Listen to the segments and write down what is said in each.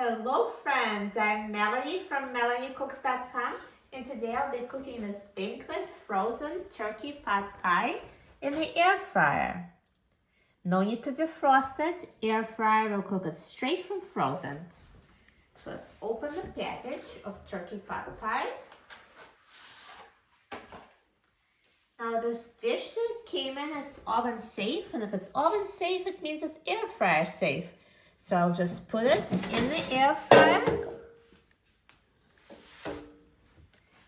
Hello friends, I'm Melanie from MelanieCooks.com, and today I'll be cooking this banquet frozen turkey pot pie in the air fryer. No need to defrost it, air fryer will cook it straight from frozen. So let's open the package of turkey pot pie. Now this dish that came in, it's oven safe, and if it's oven safe, it means it's air fryer safe. So I'll just put it in the air fryer.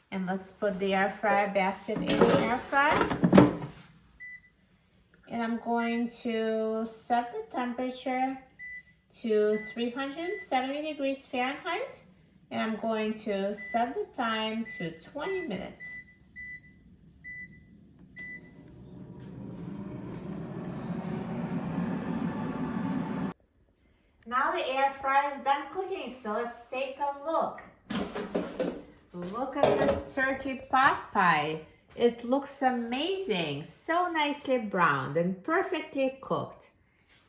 And let's put the air fryer basket in the air fryer. And I'm going to set the temperature to 370 degrees Fahrenheit. And I'm going to set the time to 20 minutes. Now the air fryer is done cooking, so let's take a look. Look at this turkey pot pie. It looks amazing, so nicely browned and perfectly cooked.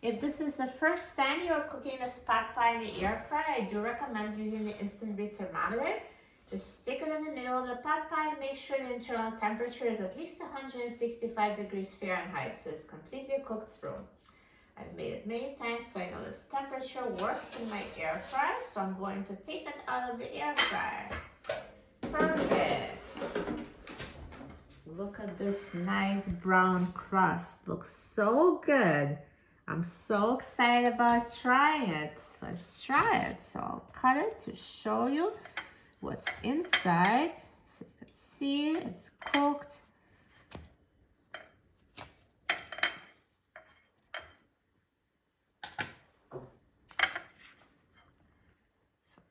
If this is the first time you're cooking this pot pie in the air fryer, I do recommend using the instant read thermometer. Just stick it in the middle of the pot pie and make sure the internal temperature is at least 165 degrees Fahrenheit, so it's completely cooked through. I've made it many times, so I know this temperature works in my air fryer, so I'm going to take it out of the air fryer. Perfect. Look at this nice brown crust. Looks so good. I'm so excited about trying it. Let's try it. So I'll cut it to show you what's inside. So you can see it's cooked.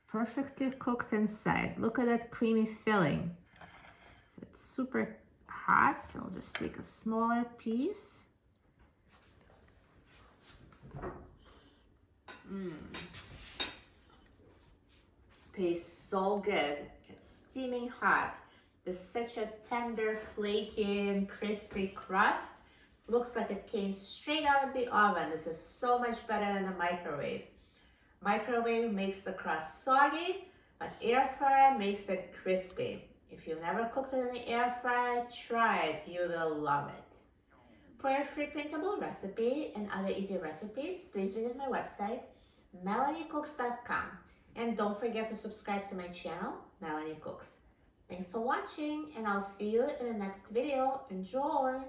Perfectly cooked inside. Look at that creamy filling. So it's super hot, so I'll just take a smaller piece. Tastes so good. It's steaming hot with such a tender, flaky, and crispy crust. Looks like it came straight out of the oven. This is so much better than the microwave. Microwave makes the crust soggy, but air fryer makes it crispy. If you've never cooked it in the air fryer, try it. You will love it. For a free printable recipe and other easy recipes, please visit my website, MelanieCooks.com. And don't forget to subscribe to my channel, Melanie Cooks. Thanks for watching, and I'll see you in the next video. Enjoy!